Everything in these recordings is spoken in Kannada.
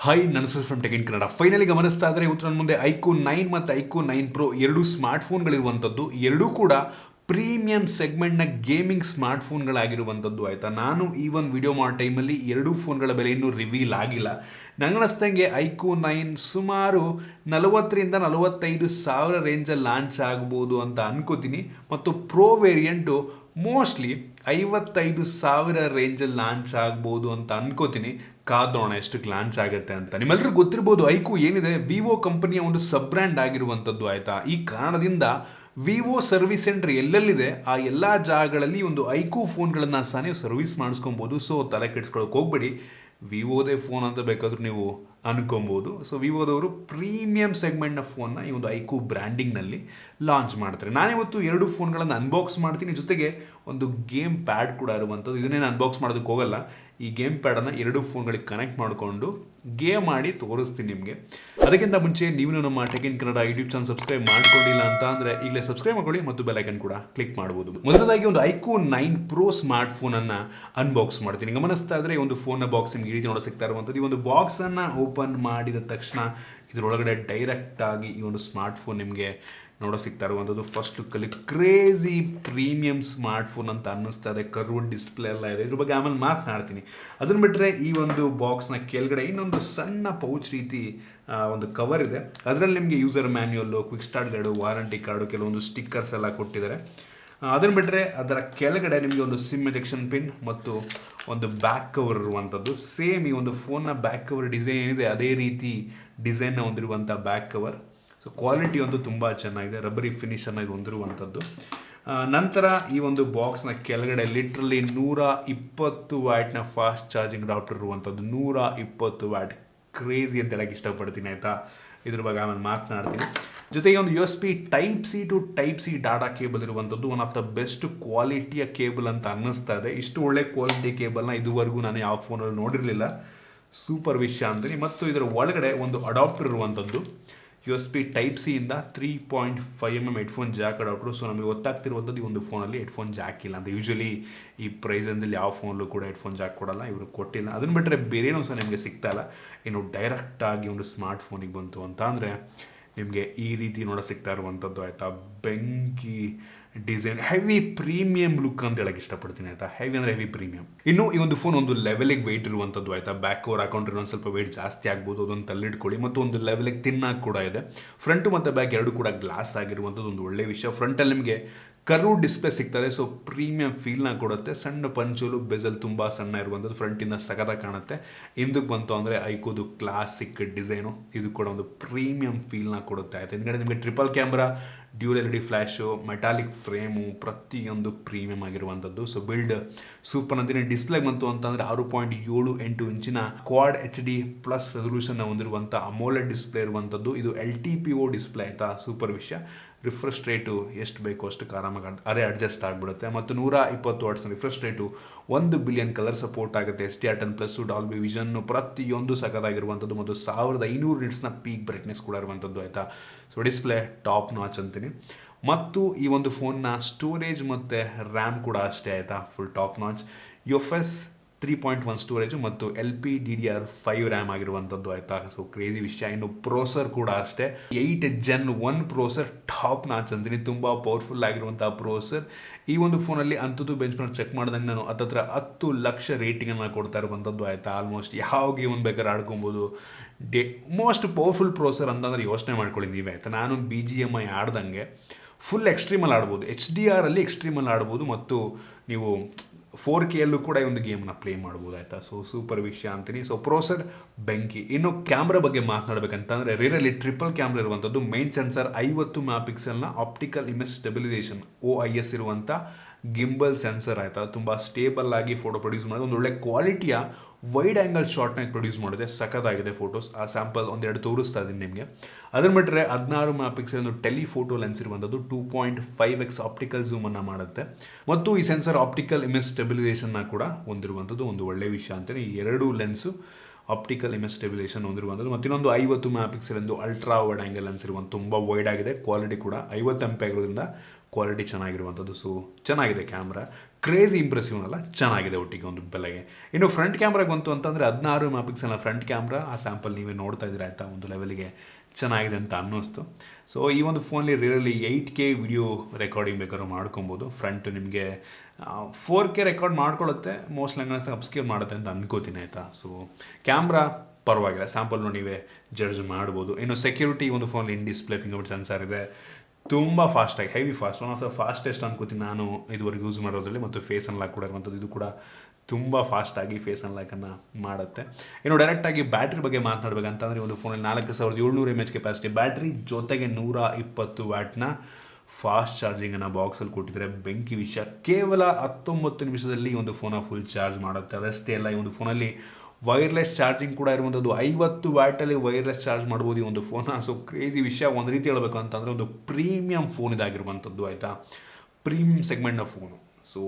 ಹಾಯ್ ನನ್ನ ಹೆಸರು from tech in Kannada. Finally ಗಮನಿಸ್ತಾ ಇದ್ರೆ ಇವತ್ತು ನನ್ನ ಮುಂದೆ iQOO 9 ಮತ್ತು iQOO 9 Pro ಎರಡು ಸ್ಮಾರ್ಟ್ಫೋನ್ಗಳಿರುವಂಥದ್ದು. ಎರಡೂ ಕೂಡ ಪ್ರೀಮಿಯಂ ಸೆಗ್ಮೆಂಟ್ನ ಗೇಮಿಂಗ್ ಸ್ಮಾರ್ಟ್ಫೋನ್ಗಳಾಗಿರುವಂಥದ್ದು. ಆಯಿತಾ, ನಾನು ಈ ಒಂದು ವಿಡಿಯೋ ಮಾಡೋ ಟೈಮಲ್ಲಿ ಎರಡೂ ಫೋನ್ಗಳ ಬೆಲೆ ಇನ್ನೂ ರಿವೀಲ್ ಆಗಿಲ್ಲ. ನನಗನ್ನಿಸ್ದಂಗೆ iQOO 9 ಸುಮಾರು 40,000 to 45,000 ರೇಂಜಲ್ಲಿ ಲಾಂಚ್ ಆಗ್ಬೋದು ಅಂತ ಅನ್ಕೋತೀನಿ. ಮತ್ತು ಪ್ರೋ ವೇರಿಯಂಟು ಮೋಸ್ಟ್ಲಿ 55,000 ರೇಂಜಲ್ಲಿ ಲಾಂಚ್ ಆಗ್ಬೋದು ಅಂತ ಅನ್ಕೋತೀನಿ. ಕಾದೋಣ ಎಷ್ಟಕ್ಕೆ ಲಾಂಚ್ ಆಗುತ್ತೆ ಅಂತ. ನಿಮ್ಮೆಲ್ಲರಿಗೂ ಗೊತ್ತಿರ್ಬೋದು, iQOO ಏನಿದೆ ವಿವೋ ಕಂಪನಿಯ ಒಂದು ಸಬ್ ಬ್ರ್ಯಾಂಡ್ ಆಗಿರುವಂಥದ್ದು. ಆಯಿತಾ, ಈ ಕಾರಣದಿಂದ ವಿವೋ ಸರ್ವಿಸ್ ಸೆಂಟರ್ ಎಲ್ಲೆಲ್ಲಿದೆ ಆ ಎಲ್ಲ ಜಾಗಗಳಲ್ಲಿ ಒಂದು iQOO ಫೋನ್ಗಳನ್ನು ಸಹ ನೀವು ಸರ್ವಿಸ್ ಮಾಡಿಸ್ಕೊಬೋದು. ಸೊ ತಲೆ ಕೆಡಿಸ್ಕೊಳ್ಳೋಕೆ ಹೋಗ್ಬೇಡಿ, ವಿವೋದೇ ಫೋನ್ ಅಂತ ಬೇಕಾದರೂ ನೀವು ಅನ್ಕೊಬೋದು. ಸೊ ವಿವೋದವರು ಪ್ರೀಮಿಯಂ ಸೆಗ್ಮೆಂಟ್ನ ಫೋನ್ನ ಈ ಒಂದು iQOO ಬ್ರ್ಯಾಂಡಿಂಗ್ನಲ್ಲಿ ಲಾಂಚ್ ಮಾಡ್ತಾರೆ. ನಾನಿವತ್ತು ಎರಡು ಫೋನ್ಗಳನ್ನು ಅನ್ಬಾಕ್ಸ್ ಮಾಡ್ತೀನಿ, ಜೊತೆಗೆ ಒಂದು ಗೇಮ್ ಪ್ಯಾಡ್ ಕೂಡ ಇರುವಂಥದ್ದು. ಇದನ್ನೇನು ಅನ್ಬಾಕ್ಸ್ ಮಾಡೋದಕ್ಕೆ ಹೋಗಲ್ಲ, ಈ ಗೇಮ್ ಪ್ಯಾಡನ್ನು ಎರಡು ಫೋನ್ಗಳಿಗೆ ಕನೆಕ್ಟ್ ಮಾಡಿಕೊಂಡು ಗೇಮ್ ಮಾಡಿ ತೋರಿಸ್ತೀನಿ ನಿಮಗೆ. ಅದಕ್ಕಿಂತ ಮುಂಚೆ ನೀವು ನಮ್ಮ tech in Kannada YouTube channel subscribe ಮಾಡ್ಕೊಂಡಿಲ್ಲ ಅಂತ ಅಂದರೆ ಈಗಲೇ ಸಬ್ಸ್ಕ್ರೈಬ್ ಮಾಡ್ಕೊಳ್ಳಿ ಮತ್ತು ಬೆಲ್ ಐಕನ್ ಕೂಡ ಕ್ಲಿಕ್ ಮಾಡ್ಬೋದು. ಮೊದಲದಾಗಿ ಒಂದು iQOO 9 Pro ಸ್ಮಾರ್ಟ್ ಫೋನನ್ನು ಅನ್ಬಾಕ್ಸ್ ಮಾಡ್ತೀನಿ. ಗಮನಿಸ್ತಾ ಇದ್ರೆ ಒಂದು ಫೋನ್ನ ಬಾಕ್ಸ್ ನಿಮ್ಗೆ ಈ ರೀತಿ ನೋಡೋ ಸಿಗ್ತಾ ಇರುವಂಥದ್ದು. ಈ ಒಂದು ಬಾಕ್ಸನ್ನು ಓಪನ್ ಮಾಡಿದ ತಕ್ಷಣ ಇದರೊಳಗಡೆ ಡೈರೆಕ್ಟಾಗಿ ಈ ಒಂದು ಸ್ಮಾರ್ಟ್ ಫೋನ್ ನಿಮಗೆ ನೋಡೋ ಸಿಗ್ತಾ ಇರುವಂಥದ್ದು. ಫಸ್ಟ್ ಲುಕ್ಕಲ್ಲಿ ಕ್ರೇಜಿ ಪ್ರೀಮಿಯಂ ಸ್ಮಾರ್ಟ್ ಫೋನ್ ಅಂತ ಅನ್ನಿಸ್ತಾ ಇದೆ. ಕರ್ವ್ಡ್ ಡಿಸ್ಪ್ಲೇ ಎಲ್ಲ ಇದೆ, ಇದ್ರ ಬಗ್ಗೆ ಆಮೇಲೆ ಮಾತನಾಡ್ತೀನಿ. ಅದನ್ನು ಬಿಟ್ಟರೆ ಈ ಒಂದು ಬಾಕ್ಸ್ನ ಕೆಳಗಡೆ ಇನ್ನೊಂದು ಸಣ್ಣ ಪೌಚ್ ರೀತಿ ಒಂದು ಕವರ್ ಇದೆ. ಅದರಲ್ಲಿ ನಿಮಗೆ user manual, quick start guide, warranty card, ಕೆಲವೊಂದು ಸ್ಟಿಕ್ಕರ್ಸ್ ಎಲ್ಲ ಕೊಟ್ಟಿದ್ದಾರೆ. ಅದನ್ನು ಬಿಟ್ಟರೆ ಅದರ ಕೆಳಗಡೆ ನಿಮಗೆ ಒಂದು ಸಿಮ್ ಎಜೆಕ್ಷನ್ ಪಿನ್ ಮತ್ತು ಒಂದು ಬ್ಯಾಕ್ ಕವರ್ ಇರುವಂಥದ್ದು. ಸೇಮ್ ಈ ಒಂದು ಫೋನ್ನ ಬ್ಯಾಕ್ ಕವರ್ ಡಿಸೈನ್ ಏನಿದೆ ಅದೇ ರೀತಿ ಡಿಸೈನ್ನ ಹೊಂದಿರುವಂಥ ಬ್ಯಾಕ್ ಕವರ್. ಸೊ ಕ್ವಾಲಿಟಿ ಒಂದು ತುಂಬ ಚೆನ್ನಾಗಿದೆ, ರಬ್ಬರಿ ಫಿನಿಷನ್ನು ಇದು ಹೊಂದಿರುವಂಥದ್ದು. ನಂತರ ಈ ಒಂದು ಬಾಕ್ಸ್ನ ಕೆಳಗಡೆ ಲಿಟ್ರಲಿ 120 ವ್ಯಾಟ್ನ ಫಾಸ್ಟ್ ಚಾರ್ಜಿಂಗ್ ರಾಪ್ಟರ್ ಇರುವಂಥದ್ದು. 120 ವ್ಯಾಟ್, ಕ್ರೇಜಿ ಅಂತ ಹೇಳಕ್ಕೆ ಇಷ್ಟಪಡ್ತೀನಿ. ಆಯಿತಾ, ಇದ್ರ ಬಗ್ಗೆ ಆಮೇಲೆ ಮಾತನಾಡ್ತೀನಿ. ಜೊತೆಗೆ ಒಂದು USB Type-C to Type-C data cable ಇರುವಂಥದ್ದು. ಒನ್ ಆಫ್ ದ ಬೆಸ್ಟ್ ಕ್ವಾಲಿಟಿಯ ಕೇಬಲ್ ಅಂತ ಅನ್ನಿಸ್ತಾ ಇದೆ. ಇಷ್ಟು ಒಳ್ಳೆ ಕ್ವಾಲಿಟಿ ಕೇಬಲ್ನ ಇದುವರೆಗೂ ನಾನು ಯಾವ ಫೋನಲ್ಲಿ ನೋಡಿರಲಿಲ್ಲ. ಸೂಪರ್ ವಿಷಯ ಅಂತೀನಿ. ಮತ್ತು ಇದರ ಒಳಗಡೆ ಒಂದು ಅಡಾಪ್ಟರ್ ಇರುವಂಥದ್ದು. USB Type-C ಇಂದ 3.5mm headphone Jack adapter. So ನಮಗೆ ಗೊತ್ತಾಗ್ತಿರುವಂಥದ್ದು ಈ ಒಂದು ಫೋನಲ್ಲಿ ಹೆಡ್ಫೋನ್ ಜಾಕ್ ಇಲ್ಲ ಅಂತ. ಯೂಶಲಿ ಈ ಪ್ರೈಸಲ್ಲಿ ಯಾವ ಫೋನಲ್ಲೂ ಕೂಡ ಹೆಡ್ಫೋನ್ ಜಾಕ್ ಕೊಡಲ್ಲ, ಇವರು ಕೊಟ್ಟಿಲ್ಲ. ಅದನ್ನು ಬಿಟ್ಟರೆ ಬೇರೇನೂ ಸಹ ನಿಮಗೆ ಸಿಗ್ತಾ ಇಲ್ಲ. ಇನ್ನು ಡೈರೆಕ್ಟಾಗಿ ಒಂದು ಸ್ಮಾರ್ಟ್ ಫೋನಿಗೆ ಬಂತು ಅಂತ ಅಂದರೆ ನಿಮಗೆ ಈ ರೀತಿ ನೋಡೋ ಸಿಗ್ತಾ ಇರುವಂಥದ್ದು. ಆಯಿತಾ, ಬೆಂಕಿ ಡಿಸೈನ್, ಹೆವಿ ಪ್ರೀಮಿಯಂ ಲುಕ್ ಅಂತ ಹೇಳಕ್ಕೆ ಇಷ್ಟಪಡ್ತೀನಿ. ಆಯಿತಾ, ಹೆವಿ ಅಂದರೆ ಹೆವಿ ಪ್ರೀಮಿಯಂ. ಇನ್ನು ಈ ಒಂದು ಫೋನ್ ಒಂದು ಲೆವೆಲಿಗೆ ವೆಯ್ಟ್ ಇರುವಂಥದ್ದು. ಆಯಿತಾ, ಬ್ಯಾಕ್ ಕವರ್ ಹಾಕೊಂಡ್ರೆ ಒಂದು ಸ್ವಲ್ಪ ವೆಯ್ಟ್ ಜಾಸ್ತಿ ಆಗ್ಬೋದು, ಅದೊಂದು ತಲ್ಲಿಟ್ಕೊಳ್ಳಿ. ಮತ್ತು ಒಂದು ಲೆವೆಲಿಗೆ ತಿನ್ನಾಗಿ ಕೂಡ ಇದೆ. ಫ್ರಂಟು ಮತ್ತು ಬ್ಯಾಕ್ ಎರಡು ಕೂಡ ಗ್ಲಾಸ್ ಆಗಿರುವಂಥದ್ದು ಒಂದು ಒಳ್ಳೆಯ ವಿಷಯ. ಫ್ರಂಟಲ್ಲಿ ನಿಮಗೆ ಕರ್ವ್ ಡಿಸ್ಪ್ಲೇ ಸಿಗ್ತಾರೆ. ಸೊ ಪ್ರೀಮಿಯಂ ಫೀಲ್ನ ಕೊಡುತ್ತೆ. ಸಣ್ಣ ಪಂಚೋಲು, ಬೆಜಲ್ ತುಂಬ ಸಣ್ಣ ಇರುವಂಥದ್ದು, ಫ್ರಂಟಿಂದ ಸಖತ್ತಾಗಿ ಕಾಣುತ್ತೆ. ಹಿಂದಕ್ಕೆ ಬಂತು ಅಂದರೆ iQOO ಕ್ಲಾಸಿಕ್ ಡಿಸೈನು, ಇದು ಕೂಡ ಒಂದು ಪ್ರೀಮಿಯಂ ಫೀಲ್ನ ಕೊಡುತ್ತೆ. ಆಯಿತು, ಹಿಂದ್ಗಡೆ ನಿಮಗೆ triple camera, dual LED flash, metallic frame, ಪ್ರತಿಯೊಂದು ಪ್ರೀಮಿಯಂ ಆಗಿರುವಂಥದ್ದು. ಸೊ ಬಿಲ್ಡ್ ಸೂಪರ್ ಅಂತೀನಿ. ಡಿಸ್ಪ್ಲೇಗೆ ಬಂತು ಅಂತಂದರೆ 6.78 ಇಂಚಿನ ಕ್ವಾಡ್ HD ಪ್ಲಸ್ ರೆಸೊಲ್ಯೂಷನ್ನ ಹೊಂದಿರುವಂಥ ಅಮೋಲೆಡ್ ಡಿಸ್ಪ್ಲೇ ಇರುವಂಥದ್ದು. ಇದು LTPO ಡಿಸ್ಪ್ಲೇ. ಆಯಿತಾ, ಸೂಪರ್ ವಿಷಯ. ರಿಫ್ರೆಶ್ ರೇಟು ಎಷ್ಟು ಬೇಕೋ ಅಷ್ಟಕ್ಕೆ ಆರಾಮಾಗಿ ಅದೇ ಅಡ್ಜಸ್ಟ್ ಆಗಿಬಿಡುತ್ತೆ. ಮತ್ತು 120 ವಾಟ್ಸ್ನ refresh rate, 1 billion colour support ಆಗುತ್ತೆ. HDR10+, ಡಾಲ್ಬಿ ವಿಷನ್ನು, ಪ್ರತಿಯೊಂದು ಸಖತ್ತಾಗಿರುವಂಥದ್ದು. ಮತ್ತು 1500 ನಿಟ್ಸ್ನ ಪೀಕ್ ಬ್ರೈಟ್ನೆಸ್ ಕೂಡ ಇರುವಂಥದ್ದು. ಆಯಿತಾ, ಸೊ ಡಿಸ್ಪ್ಲೇ ಟಾಪ್ ನಾಚ್ ಅಂತೀನಿ. ಮತ್ತು ಈ ಒಂದು ಫೋನ್ನ ಸ್ಟೋರೇಜ್ ಮತ್ತು ರ್ಯಾಮ್ ಕೂಡ ಅಷ್ಟೇ. ಆಯಿತಾ, full top notch. UFS 3.1 storage ಮತ್ತು LPDDR5 ರ್ಯಾಮ್ ಆಗಿರುವಂಥದ್ದು. ಆಯಿತಾ, ಸೊ ಕ್ರೇಜಿ ವಿಷಯ. ಇನ್ನು ಪ್ರೋಸರ್ ಕೂಡ ಅಷ್ಟೇ, 8 Gen 1 ಪ್ರೋಸರ್, ಟಾಪ್ ನಾಚ್ ಅಂತೀನಿ. ತುಂಬ ಪವರ್ಫುಲ್ ಆಗಿರುವಂಥ ಪ್ರೋಸರ್. ಈ ಒಂದು ಫೋನಲ್ಲಿ AnTuTu Benchmark ಚೆಕ್ ಮಾಡಿದಂಗೆ ನಾನು ಹತ್ತತ್ರ 10 ಲಕ್ಷ ರೇಟಿಂಗನ್ನು ಕೊಡ್ತಾ ಇರುವಂಥದ್ದು. ಆಯಿತಾ, ಆಲ್ಮೋಸ್ಟ್ ಯಾವ ಗೇಮ್ ಬೇಕಾದ್ರೆ ಆಡ್ಕೊಬೋದು. ಮೋಸ್ಟ್ ಪವರ್ಫುಲ್ ಪ್ರೋಸರ್ ಅಂತಂದರೆ ಯೋಚನೆ ಮಾಡ್ಕೊಳ್ಳಿ ನೀವೇ. ಆಯಿತಾ, ನಾನು BGMI ಆಡ್ದಂಗೆ ಫುಲ್ ಎಕ್ಸ್ಟ್ರೀಮಲ್ಲಿ ಆಡ್ಬೋದು, HDR ಅಲ್ಲಿ ಎಕ್ಸ್ಟ್ರೀಮಲ್ಲಿ ಆಡ್ಬೋದು. ಮತ್ತು ನೀವು 4K ಕೂಡ ಈ ಒಂದು ಗೇಮ್ನ ಪ್ಲೇ ಮಾಡ್ಬೋದು. ಆಯಿತಾ, ಸೊ ಸೂಪರ್ ವಿಷಯ ಅಂತೀನಿ. ಸೊ ಪ್ರೋಸರ್ ಬೆಂಕಿ. ಇನ್ನು ಕ್ಯಾಮ್ರಾ ಬಗ್ಗೆ ಮಾತನಾಡಬೇಕಂತಂದರೆ ರೇರಲ್ಲಿ ಟ್ರಿಪಲ್ ಕ್ಯಾಮ್ರಾ ಇರುವಂಥದ್ದು. ಮೈನ್ ಸೆನ್ಸರ್ 50 ಮೆಗಾಪಿಕ್ಸೆಲ್ನ ಆಪ್ಟಿಕಲ್ ಇಮೇಜ್ ಸ್ಟೆಬಿಲೈಸೇಷನ್ OIS ಇರುವಂಥ ಗಿಂಬಲ್ ಸೆನ್ಸರ್. ಆಯಿತಾ, ತುಂಬ ಸ್ಟೇಬಲ್ ಆಗಿ ಫೋಟೋ ಪ್ರೊಡ್ಯೂಸ್ ಮಾಡೋದು. ಒಂದು ಒಳ್ಳೆ ಕ್ವಾಲಿಟಿಯ ವೈಡ್ ಆ್ಯಂಗಲ್ ಶಾರ್ಟ್ನ ಪ್ರೊಡ್ಯೂಸ್ ಮಾಡಿದೆ. ಸಖತ್ತಾಗಿದೆ ಫೋಟೋಸ್. ಆ ಸ್ಯಾಂಪಲ್ ಒಂದೆರಡು ತೋರಿಸ್ತಾ ಇದ್ದೀನಿ ನಿಮಗೆ. ಅದನ್ನು ಬಿಟ್ಟರೆ 16 ಮೆಗಾಪಿಕ್ಸೆಲ್ ಒಂದು ಟೆಲಿಫೋಟೋ ಲೆನ್ಸ್ ಇರುವಂಥದ್ದು. 2.5x ಆಪ್ಟಿಕಲ್ ಝೂಮನ್ನು ಮಾಡುತ್ತೆ. ಮತ್ತು ಈ ಸೆನ್ಸರ್ ಆಪ್ಟಿಕಲ್ ಇಮೇಜ್ ಸ್ಟೆಬಿಲೈಸೇಷನ್ನ ಕೂಡ ಹೊಂದಿರುವಂಥದ್ದು ಒಂದು ಒಳ್ಳೆಯ ವಿಷಯ ಅಂತಲೇ. ಈ ಎರಡು ಲೆನ್ಸು ಆಪ್ಟಿಕಲ್ ಇಮೇಜ್ ಸ್ಟೆಬಿಲೈಸೇಷನ್ ಹೊಂದಿರುವಂಥದ್ದು. ಮತ್ತು ಇನ್ನೊಂದು 50 ಮೆಗಾಪಿಕ್ಸೆಲ್ ಒಂದು ಅಲ್ಟ್ರಾ ವೈಡ್ ಆ್ಯಂಗಲ್ ಲೆನ್ಸ್ ಇರುವಂಥ ತುಂಬ ವೈಡ್ ಆಗಿದೆ. ಕ್ವಾಲಿಟಿ ಕೂಡ 50 MP ಆಗಿರೋದ್ರಿಂದ ಕ್ವಾಲಿಟಿ ಚೆನ್ನಾಗಿರುವಂಥದ್ದು. ಸೊ ಚೆನ್ನಾಗಿದೆ ಕ್ಯಾಮ್ರಾ, ಕ್ರೇಜಿ ಇಂಪ್ರೆಸಿವ್ ಅಲ್ಲ, ಚೆನ್ನಾಗಿದೆ ಒಟ್ಟಿಗೆ ಒಂದು ಬೆಲೆಗೆ. ಇನ್ನು ಫ್ರಂಟ್ ಕ್ಯಾಮ್ರಾಗೆ ಬಂತು ಅಂತಂದರೆ 16 ಮೆಗಾಪಿಕ್ಸೆಲ್ನ ಫ್ರಂಟ್ ಕ್ಯಾಮ್ರಾ, ಆ ಸ್ಯಾಂಪಲ್ ನೀವೇ ನೋಡ್ತಾ ಇದ್ದೀರಾ ಆಯಿತಾ, ಒಂದು ಲೆವೆಲ್ಗೆ ಚೆನ್ನಾಗಿದೆ ಅಂತ ಅನ್ನಿಸ್ತು. ಸೊ ಈ ಒಂದು ಫೋನಲ್ಲಿ ರಿಯಲಿ 8K ವಿಡಿಯೋ ರೆಕಾರ್ಡಿಂಗ್ ಬೇಕಾದ್ರೂ ಮಾಡ್ಕೊಬೋದು. ಫ್ರಂಟ್ ನಿಮಗೆ 4K ರೆಕಾರ್ಡ್ ಮಾಡ್ಕೊಳ್ಳುತ್ತೆ, ಮೋಸ್ಟ್ ನಂಗೆ ಅನ್ನಿಸ್ತಾ ಅಪ್ಸ್ಕೇಲ್ ಮಾಡುತ್ತೆ ಅಂತ ಅನ್ಕೋತೀನಿ ಆಯಿತಾ. ಸೊ ಕ್ಯಾಮ್ರಾ ಪರವಾಗಿಲ್ಲ, ಸ್ಯಾಂಪಲ್ನು ನೀವೇ ಜಡ್ಜ್ ಮಾಡ್ಬೋದು. ಇನ್ನು ಸೆಕ್ಯೂರಿಟಿ ಒಂದು ಫೋನಲ್ಲಿ ಇನ್ ಡಿಸ್ಪ್ಲೇ ಫಿಂಗರ್ಪ್ರಿಂಟ್ ಸೆನ್ಸರ್ ಇದೆ, ತುಂಬ ಫಾಸ್ಟಾಗಿ, heavy fast, one of the fastest ಅನ್ಕೋತೀನಿ ನಾನು ಇದುವರೆಗೆ ಯೂಸ್ ಮಾಡೋದ್ರಲ್ಲಿ. ಮತ್ತು ಫೇಸ್ ಅನ್ಲಾಕ್ ಕೂಡ ಇರುವಂಥದ್ದು, ಇದು ಕೂಡ ತುಂಬ ಫಾಸ್ಟಾಗಿ ಫೇಸ್ ಅನ್ಲಾಕನ್ನು ಮಾಡುತ್ತೆ. ಇನ್ನು ಡೈರೆಕ್ಟಾಗಿ ಬ್ಯಾಟ್ರಿ ಬಗ್ಗೆ ಮಾತನಾಡಬೇಕಂತಂದರೆ ಒಂದು ಫೋನಲ್ಲಿ 4700 mAh ಕೆಪಾಸಿಟಿ ಬ್ಯಾಟ್ರಿ ಜೊತೆಗೆ 120 ವ್ಯಾಟ್ನ ಫಾಸ್ಟ್ ಚಾರ್ಜಿಂಗನ್ನು ಬಾಕ್ಸಲ್ಲಿ ಕೊಟ್ಟಿದ್ದಾರೆ. ಬೆಂಕಿ ವಿಷಯ, ಕೇವಲ 19 ನಿಮಿಷದಲ್ಲಿ ಈ ಒಂದು ಫೋನ ಫುಲ್ ಚಾರ್ಜ್ ಮಾಡುತ್ತೆ. ಅದಷ್ಟೇ ಅಲ್ಲ, ಈ ಒಂದು ಫೋನಲ್ಲಿ ವೈರ್ಲೆಸ್ ಚಾರ್ಜಿಂಗ್ ಕೂಡ ಇರುವಂಥದ್ದು, 50 ವ್ಯಾಟಲ್ಲಿ ವೈರ್ಲೆಸ್ ಚಾರ್ಜ್ ಮಾಡ್ಬೋದು ಈ ಒಂದು ಫೋನ. ಸೊ ಕ್ರೇಜಿ ವಿಷಯ. ಒಂದು ರೀತಿ ಹೇಳ್ಬೇಕು ಅಂತಂದರೆ ಒಂದು ಪ್ರೀಮಿಯಂ ಫೋನ್ ಇದಾಗಿರುವಂಥದ್ದು ಆಯಿತಾ, ಪ್ರೀಮಿಯಂ ಸೆಗ್ಮೆಂಟ್ನ ಫೋನು. ಸೊ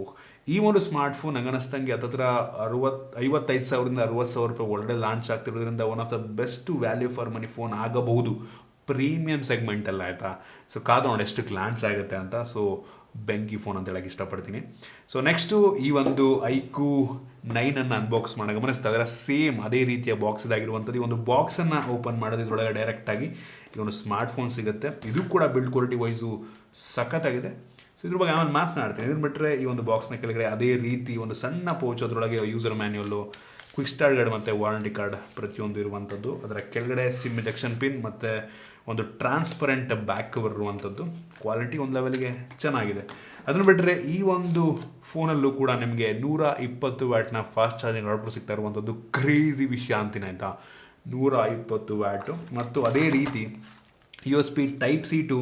ಈ ಒಂದು ಸ್ಮಾರ್ಟ್ ಫೋನ್ ನಂಗೆ ಅನ್ನಿಸ್ತಂಗೆ ಹತ್ತಿರ 55,000ರಿಂದ 60,000 ರೂಪಾಯಿ ಒಳಗಡೆ ಲಾಂಚ್ ಆಗ್ತಿರೋದ್ರಿಂದ one of the best value for money phone ಆಗಬಹುದು ಪ್ರೀಮಿಯಂ ಸೆಗ್ಮೆಂಟಲ್ಲ ಆಯಿತಾ. ಸೊ ಕಾದು ನೋಡಿ ಎಷ್ಟು ಲಾಂಚ್ ಆಗುತ್ತೆ ಅಂತ. ಸೊ ಬೆಂಕಿ ಫೋನ್ ಅಂತ ಹೇಳಕ್ಕೆ ಇಷ್ಟಪಡ್ತೀನಿ. ಸೊ ನೆಕ್ಸ್ಟು ಈ ಒಂದು iQOO 9 ಅನ್ಬಾಕ್ಸ್ ಮಾಡೋ ಗಮನಿಸ್ತಾ ಇದ್ದಾರೆ. ಸೇಮ್ ಅದೇ ರೀತಿಯ ಬಾಕ್ಸ್ ಇದಾಗಿರುವಂಥದ್ದು. ಈ ಒಂದು ಬಾಕ್ಸನ್ನು ಓಪನ್ ಮಾಡೋದು, ಇದರೊಳಗೆ ಡೈರೆಕ್ಟಾಗಿ ಈ ಒಂದು ಸ್ಮಾರ್ಟ್ ಫೋನ್ ಸಿಗುತ್ತೆ. ಇದು ಕೂಡ ಬಿಲ್ಡ್ ಕ್ವಾಲಿಟಿ ವೈಸು ಸಖತ್ತಾಗಿದೆ. ಸೊ ಇದ್ರ ಬಗ್ಗೆ ಆಮೇಲೆ ಮಾತನಾಡ್ತೀನಿ. ಇದನ್ನು ಬಿಟ್ಟರೆ ಈ ಒಂದು ಬಾಕ್ಸ್ನ ಕೆಳಗಡೆ ಅದೇ ರೀತಿ ಒಂದು ಸಣ್ಣ ಪೌಚ್, ಅದರೊಳಗೆ user manual, quick start guide ಮತ್ತು ವಾರಂಟಿ ಕಾರ್ಡ್ ಪ್ರತಿಯೊಂದು ಇರುವಂಥದ್ದು. ಅದರ ಕೆಳಗಡೆ ಸಿಮ್ ಇಂಜೆಕ್ಷನ್ ಪಿನ್ ಮತ್ತು ಒಂದು ಟ್ರಾನ್ಸ್ಪರೆಂಟ್ ಬ್ಯಾಕ್ ಕವರ್ ಇರುವಂಥದ್ದು. ಕ್ವಾಲಿಟಿ ಒಂದು ಲೆವೆಲ್ಗೆ ಚೆನ್ನಾಗಿದೆ. ಅದನ್ನು ಬಿಟ್ಟರೆ ಈ ಒಂದು ಫೋನಲ್ಲೂ ಕೂಡ ನಿಮಗೆ 120 ವ್ಯಾಟ್ನ ಫಾಸ್ಟ್ ಚಾರ್ಜಿಂಗ್ ಔಟ್ಪುಟ್ ಸಿಗ್ತಾ ಇರುವಂಥದ್ದು ಕ್ರೇಜಿ ವಿಷಯ ಅಂತೀನಿ ಆಯಿತಾ. 120 ವ್ಯಾಟು. ಮತ್ತು ಅದೇ ರೀತಿ USB Type-C to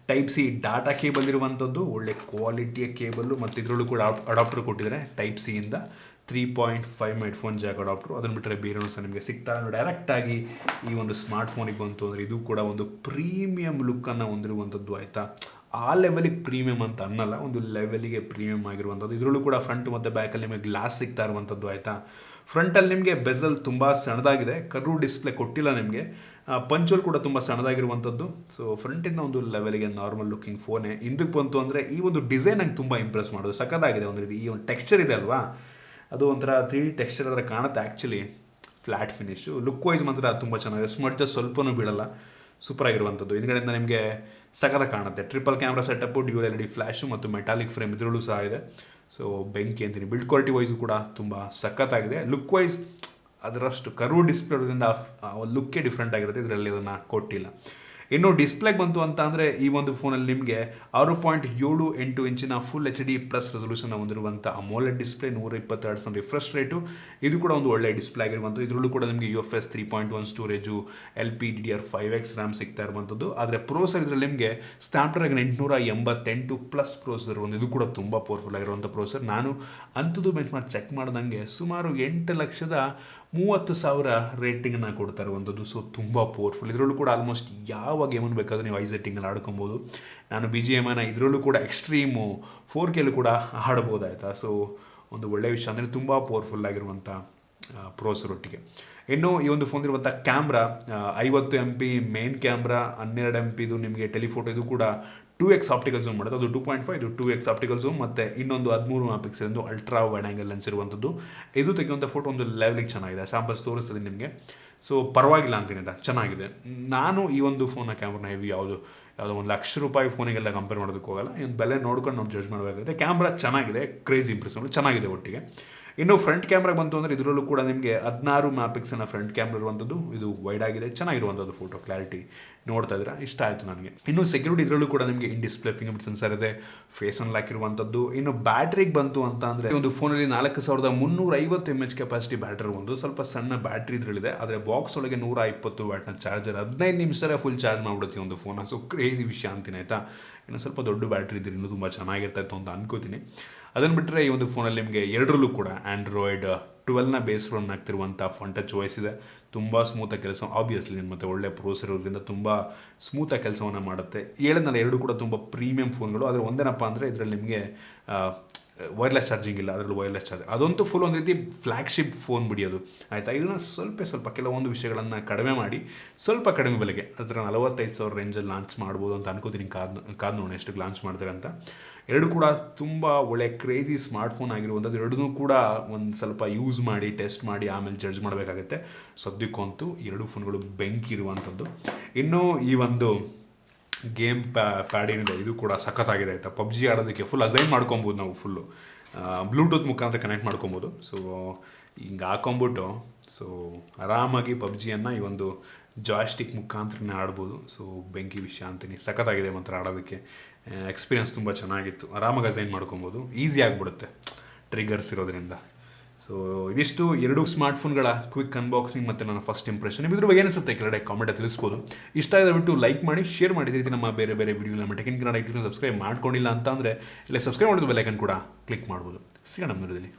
Type-C data cable ಇರುವಂಥದ್ದು, ಒಳ್ಳೆ ಕ್ವಾಲಿಟಿಯ ಕೇಬಲ್ಲು. ಮತ್ತು ಇದರಲ್ಲೂ ಕೂಡ ಅಡಾಪ್ಟರ್ ಕೊಟ್ಟಿದ್ದಾರೆ Type-Cಯಿಂದ 3.5 ಹೆಡ್ಫೋನ್ ಜಾಕ್ ಅಡಾಪ್ಟರು. ಅದನ್ನು ಬಿಟ್ಟರೆ ಬೇರೆಯೂ ಸಹ ನಿಮಗೆ ಸಿಗ್ತಾ. ಡೈರೆಕ್ಟಾಗಿ ಈ ಒಂದು ಸ್ಮಾರ್ಟ್ ಫೋನಿಗೆ ಬಂತು ಅಂದರೆ ಇದು ಕೂಡ ಒಂದು ಪ್ರೀಮಿಯಂ ಲುಕ್ಕನ್ನು ಹೊಂದಿರುವಂಥದ್ದು ಆಯಿತಾ. ಆ ಲೆವೆಲಿಗೆ ಪ್ರೀಮಿಯಂ ಅಂತ ಅನ್ನಲ್ಲ, ಒಂದು ಲೆವೆಲಿಗೆ ಪ್ರೀಮಿಯಂ ಆಗಿರುವಂಥದ್ದು. ಇದರಲ್ಲೂ ಕೂಡ ಫ್ರಂಟ್ ಮತ್ತು ಬ್ಯಾಕಲ್ಲಿ ನಿಮಗೆ ಗ್ಲಾಸ್ ಸಿಗ್ತಾ ಇರುವಂಥದ್ದು ಆಯಿತಾ. ಫ್ರಂಟಲ್ಲಿ ನಿಮಗೆ ಬೆಸಲ್ ತುಂಬ ಸಣ್ಣದಾಗಿದೆ, ಕರ್ವ್ ಡಿಸ್ಪ್ಲೇ ಕೊಟ್ಟಿಲ್ಲ ನಿಮಗೆ. ಪಂಚೋಲ್ ಕೂಡ ತುಂಬ ಸಣ್ಣದಾಗಿರುವಂಥದ್ದು. ಸೊ ಫ್ರಂಟಿಂದ ಒಂದು ಲೆವೆಲಿಗೆ ನಾರ್ಮಲ್ ಲುಕ್ಕಿಂಗ್ ಫೋನೇ. ಹಿಂದಕ್ಕೆ ಬಂತು ಅಂದರೆ ಈ ಒಂದು ಡಿಸೈನ್ ನಂಗೆ ತುಂಬ ಇಂಪ್ರೆಸ್ ಮಾಡೋದು, ಸಖತ್ತಾಗಿದೆ. ಒಂದು ರೀತಿ ಈ ಒಂದು ಟೆಕ್ಸ್ಚರ್ ಇದೆ ಅಲ್ವಾ, ಅದು ಒಂಥರ 3D ಟೆಕ್ಸ್ಚರ್ ಅದರ ಕಾಣುತ್ತೆ. Actually flat finish, look wise ಮಾತ್ರ ತುಂಬ ಚೆನ್ನಾಗಿದೆ. ಸ್ಮಡ್ಜ್ ಸ್ವಲ್ಪನೂ ಬೀಳಲ್ಲ, ಸೂಪರಾಗಿರುವಂಥದ್ದು. ಹಿಂದ್ಗಡೆಯಿಂದ ನಿಮಗೆ ಸಖತ್ತಾಗಿ ಕಾಣುತ್ತೆ. Triple camera setup, dual LED flash ಮತ್ತು ಮೆಟಾಲಿಕ್ ಫ್ರೇಮ್ ಇದರಲ್ಲೂ ಸಹ ಇದೆ. ಸೊ ಬೆಂಕಿ ಅಂತೀನಿ. ಬಿಲ್ಡ್ ಕ್ವಾಲಿಟಿ ವೈಸು ಕೂಡ ತುಂಬ ಸಖತ್ತಾಗಿದೆ. ಲುಕ್ ವೈಸ್ ಅದರಷ್ಟು ಕರ್ವ್ ಡಿಸ್ಪ್ಲೇ ಇರೋದ್ರಿಂದ ಲುಕ್ಕೇ ಡಿಫ್ರೆಂಟ್ ಆಗಿರುತ್ತೆ, ಇದರಲ್ಲಿ ಅದನ್ನು ಕೊಟ್ಟಿಲ್ಲ. ಇನ್ನು ಡಿಸ್ಪ್ಲೇಗೆ ಬಂತು ಅಂತ ಅಂದರೆ ಈ ಒಂದು ಫೋನಲ್ಲಿ ನಿಮಗೆ 6.78 ಇಂಚಿನ ಫುಲ್ HD+ ರೆಸೊಲ್ಯೂಷನ್ ಹೊಂದಿರುವಂಥ AMOLED display, 120 hertz refresh rate. ಇದು ಕೂಡ ಒಂದು ಒಳ್ಳೆಯ ಡಿಸ್ಪ್ಲೇ ಆಗಿರುವಂಥದ್ದು. ಇದರಲ್ಲೂ ಕೂಡ ನಿಮಗೆ UFS 3.1 ಸ್ಟೋರೇಜು, LPDDR5X ರ್ಯಾಮ್ ಸಿಗ್ತಾ ಇರುವಂಥದ್ದು. ಆದರೆ ಪ್ರೋಸರ್ ಇದರಲ್ಲಿ ನಿಮಗೆ Snapdragon 888+ ಪ್ರೋಸರ್ ಒಂದು, ಇದು ಕೂಡ ತುಂಬ ಪವರ್ಫುಲ್ ಆಗಿರುವಂಥ ಪ್ರೋಸರ್. ನಾನು AnTuTu Benchmark ಚೆಕ್ ಮಾಡಿದಂಗೆ ಸುಮಾರು 8,30,000 ರೇಟಿಂಗನ್ನು ಕೊಡ್ತಾ ಇರುವಂಥದ್ದು. ಸೊ ತುಂಬ ಪವರ್ಫುಲ್. ಇದರಲ್ಲೂ ಕೂಡ ಆಲ್ಮೋಸ್ಟ್ ಯಾವ ಗೇಮನ್ನು ಬೇಕಾದರೂ ನೀವು ಸೆಟ್ಟಿಂಗಲ್ಲಿ ಆಡ್ಕೊಬೋದು. ನಾನು BGMI ಇದರಲ್ಲೂ ಕೂಡ ಎಕ್ಸ್ಟ್ರೀಮು 4Kಲ್ಲೂ ಕೂಡ ಆಡ್ಬೋದಾಯ್ತಾ. ಸೊ ಒಂದು ಒಳ್ಳೆಯ ವಿಷಯ ಅಂದರೆ ತುಂಬ ಪವರ್ಫುಲ್ ಆಗಿರುವಂಥ ಪ್ರೋಸರ್ ಒಟ್ಟಿಗೆ. ಇನ್ನು ಈ ಒಂದು ಫೋನ್ ಇರುವಂಥ camera 50 MP main camera, 12 MP ಇದು ನಿಮಗೆ ಟೆಲಿಫೋಟೋ, ಇದು ಕೂಡ 2x ಆಪ್ಟಿಕಲ್ ಝೂಮ್ ಮಾಡುತ್ತೆ. ಅದು 2.5, ಇದು 2x ಆಪ್ಟಿಕಲ್ ಝೂಮ್. ಮತ್ತು ಇನ್ನೊಂದು 13 ಮೆಗಾಪಿಕ್ಸೆಲ್ ಒಂದು ಅಲ್ಟ್ರಾ ವೈಡ್ ಆ್ಯಂಗಲ್ ಲೆನ್ಸ್ ಇರುವಂಥದ್ದು. ಇದು ತೆಗೆಯುವಂಥ ಫೋಟೋ ಒಂದು ಲೆವೆಲಿಗೆ ಚೆನ್ನಾಗಿದೆ. ಸ್ಯಾಂಪಲ್ಸ್ ತೋರಿಸ್ತದೆ ನಿಮಗೆ. ಸೊ ಪರವಾಗಿಲ್ಲ ಅಂತೀನಿ, ಚೆನ್ನಾಗಿದೆ. ನಾನು ಈ ಒಂದು ಫೋನ್ನ ಕ್ಯಾಮ್ರಾನ ಹೆವಿ ಯಾವುದೋ ₹1,00,000 ಫೋನಿಗೆಲ್ಲ ಕಂಪೇರ್ ಮಾಡೋದಕ್ಕೆ ಹೋಗಲ್ಲ. ಈ ಒಂದು ಬೆಲೆ ನೋಡ್ಕೊಂಡು ನಾವು ಜಡ್ಜ್ ಮಾಡಬೇಕಾಗುತ್ತೆ. ಕ್ಯಾಮ್ರಾ ಚೆನ್ನಾಗಿದೆ, ಕ್ರೇಜಿ ಇಂಪ್ರೆಸ್ ಚೆನ್ನಾಗಿದೆ ಒಟ್ಟಿಗೆ. ಇನ್ನು ಫ್ರಂಟ್ ಕ್ಯಾಮ್ರಾಗೆ ಬಂತು ಅಂದರೆ ಇದರಲ್ಲೂ ಕೂಡ ನಿಮಗೆ 16 ಮೆಗಾಪಿಕ್ಸೆಲ್ನ ಫ್ರಂಟ್ ಕ್ಯಾಮ್ರಾ ಇರುವಂಥದ್ದು. ಇದು ವೈಡ್ ಆಗಿದೆ, ಚೆನ್ನಾಗಿರುವಂಥದ್ದು ಫೋಟೋ ಕ್ಲಾರಿಟಿ. ನೋಡ್ತಾ ಇದ್ದೀರಾ, ಇಷ್ಟ ಆಯಿತು ನನಗೆ. ಇನ್ನು ಸೆಕ್ಯೂರಿಟಿ ಇದರಲ್ಲೂ ಕೂಡ ನಿಮಗೆ ಇನ್ ಡಿಸ್ಪ್ಲೇ ಫಿಂಗರ್ಪ್ರಿಂಟ್ ಸೆನ್ಸರ್ ಇದೆ, ಫೇಸ್ ಅನ್ಲಾಕ್ ಇರುವಂಥದ್ದು. ಇನ್ನು ಬ್ಯಾಟ್ರಿಗೆ ಬಂತು ಅಂತ ಅಂದರೆ ಒಂದು ಫೋನಲ್ಲಿ 4,350 mAh ಕೆಪಾಸಿಟಿ ಬ್ಯಾಟ್ರಿ, ಒಂದು ಸ್ವಲ್ಪ ಸಣ್ಣ ಬ್ಯಾಟ್ರಿ ಇದರಲ್ಲಿದೆ. ಆದರೆ ಬಾಕ್ಸ್ ಒಳಗೆ 120 ವ್ಯಾಟ್ನ ಚಾರ್ಜರ್, 15 ನಿಮಿಷದಲ್ಲೇ ಫುಲ್ ಚಾರ್ಜ್ ಮಾಡಿಬಿಡುತ್ತೆ ಒಂದು ಫೋನ. ಸೊ ಕ್ರೇಜಿ ವಿಷಯ ಅಂತೀನಿ ಆಯಿತಾ. ಇನ್ನು ಸ್ವಲ್ಪ ದೊಡ್ಡ ಬ್ಯಾಟ್ರಿ ಇದ್ರೆ ಇನ್ನೂ ತುಂಬ ಚೆನ್ನಾಗಿರ್ತಾಯಿತ್ತು ಅಂತ ಅನ್ಕೋತೀನಿ. ಅದನ್ನು ಬಿಟ್ಟರೆ ಈ ಒಂದು ಫೋನಲ್ಲಿ ನಿಮಗೆ ಎರಡರಲ್ಲೂ ಕೂಡ Android 12ನ ಬೇಸ್ ರನ್ ಆಗ್ತಿರುವಂಥ ಫೋನ್ ಟಚ್ ವಾಯ್ಸ್ ಇದೆ. ತುಂಬ ಸ್ಮೂತಾಗಿ ಕೆಲಸ, ಆಬ್ವಿಯಸ್ಲಿ ಮತ್ತು ಒಳ್ಳೆ ಪ್ರೋಸೆಸರ್ ಇರೋದ್ರಿಂದ ತುಂಬ ಸ್ಮೂತಾಗಿ ಕೆಲಸವನ್ನು ಮಾಡುತ್ತೆ. ಹೇಳಿದ್ನಲ್ಲ, ಎರಡು ಕೂಡ ತುಂಬ ಪ್ರೀಮಿಯಂ ಫೋನ್ಗಳು. ಆದರೆ ಒಂದೇನಪ್ಪ ಅಂದರೆ ಇದರಲ್ಲಿ ನಿಮಗೆ ವೈರ್ಲೆಸ್ ಚಾರ್ಜಿಂಗ್ ಇಲ್ಲ, ಅದರಲ್ಲಿ ವೈರ್ಲೆಸ್ ಚಾರ್ಜ್, ಅದಂತೂ ಫುಲ್ ಒಂದು ರೀತಿ ಫ್ಲ್ಯಾಗ್ಶಿಪ್ ಫೋನ್ ಬಿಡಿಯೋದು ಆಯಿತಾ. ಇದನ್ನು ಸ್ವಲ್ಪ ಕೆಲವೊಂದು ವಿಷಯಗಳನ್ನು ಕಡಿಮೆ ಮಾಡಿ ಸ್ವಲ್ಪ ಕಡಿಮೆ ಬೆಲೆಗೆ ಅದರ 45,000 ರೇಂಜಲ್ಲಿ ಲಾಂಚ್ ಮಾಡ್ಬೋದು ಅಂತ ಅನ್ಕೋತೀನಿ. ಕಾದು ನೋಡಿ ಎಷ್ಟಕ್ಕೆ ಲಾಂಚ್ ಮಾಡ್ತಾರೆ ಅಂತ. ಎರಡು ಕೂಡ ತುಂಬ ಒಳ್ಳೆ ಕ್ರೇಜಿ ಸ್ಮಾರ್ಟ್ಫೋನ್ ಆಗಿರುವಂಥದ್ದು. ಎರಡನ್ನೂ ಕೂಡ ಒಂದು ಸ್ವಲ್ಪ ಯೂಸ್ ಮಾಡಿ ಟೆಸ್ಟ್ ಮಾಡಿ ಆಮೇಲೆ ಜಡ್ಜ್ ಮಾಡಬೇಕಾಗುತ್ತೆ. ಸದ್ಯಕ್ಕಂತೂ ಎರಡು ಫೋನ್ಗಳು ಬೆಂಕಿ ಇರುವಂಥದ್ದು. ಇನ್ನು ಈ ಒಂದು ಗೇಮ್ ಪ್ಯಾಡ್ ಏನಿದೆ ಇದು ಕೂಡ ಸಖತ್ತಾಗಿದೆ ಆಯಿತಾ. PUBG ಆಡೋದಕ್ಕೆ ಫುಲ್ ಅಸೈನ್ ಮಾಡ್ಕೊಬೋದು ನಾವು, ಫುಲ್ಲು ಬ್ಲೂಟೂತ್ ಮುಖಾಂತರ ಕನೆಕ್ಟ್ ಮಾಡ್ಕೊಬೋದು. ಸೊ ಹಿಂಗೆ ಹಾಕೊಂಬಿಟ್ಟು ಸೊ ಆರಾಮಾಗಿ PUBGಯನ್ನು ಈ ಒಂದು ಜಾಯ್ಸ್ಟಿಕ್ ಮುಖಾಂತರನೇ ಆಡ್ಬೋದು. ಸೊ ಬೆಂಕಿ ವಿಷಯ ಅಂತೀನಿ, ಸಖತ್ತಾಗಿದೆ ಮಾತ್ರ ಆಡೋದಕ್ಕೆ. ಎಕ್ಸ್ಪೀರಿಯನ್ಸ್ ತುಂಬ ಚೆನ್ನಾಗಿತ್ತು. ಆರಾಮಾಗಿ ಅಸೈನ್ ಮಾಡ್ಕೊಬೋದು, ಈಸಿ ಆಗಿಬಿಡುತ್ತೆ ಟ್ರಿಗರ್ಸ್ ಇರೋದ್ರಿಂದ. ಸೊ ಇದಿಷ್ಟು ಎರಡು ಸ್ಮಾರ್ಟ್ಫೋನ್ಗಳ ಕ್ವಿಕ್ ಅನ್ಬಾಕ್ಸಿಂಗ್ ಮತ್ತು ನನ್ನ ಫಸ್ಟ್ ಇಂಪ್ರೆಷನ್. ಇದ್ರ ಬಗ್ಗೆ ಏನಿಸುತ್ತೆ ಕೆಳಗಡೆ ಕಾಮೆಂಟಲ್ಲಿ ತಿಳಿಸ್ಬೋದು. ಇಷ್ಟ ಆದರೆ ಬಿಟ್ಟು ಲೈಕ್ ಮಾಡಿ, ಶೇರ್ ಮಾಡಿ. ರೀತಿ ನಮ್ಮ ಬೇರೆ ವಿಡಿಯೋ ನಮ್ಮ ಟೆಕ್ ಇನ್ ಕನ್ನಡ ಸಬ್ಸ್ಕ್ರೈಬ್ ಮಾಡ್ಕೊಂಡಿಲ್ಲ ಅಂತ ಅಂದರೆ ಇಲ್ಲ ಸಬ್ಸ್ಕ್ರೈಬ್ ಮಾಡೋದು ಬೆಲ್ ಐಕನ್ ಕೂಡ ಕ್ಲಿಕ್ ಮಾಡ್ಬೋದು. ಸಿಗೋಣ ಮುಂದಿನ ವಿಡಿಯೋದಲ್ಲಿ.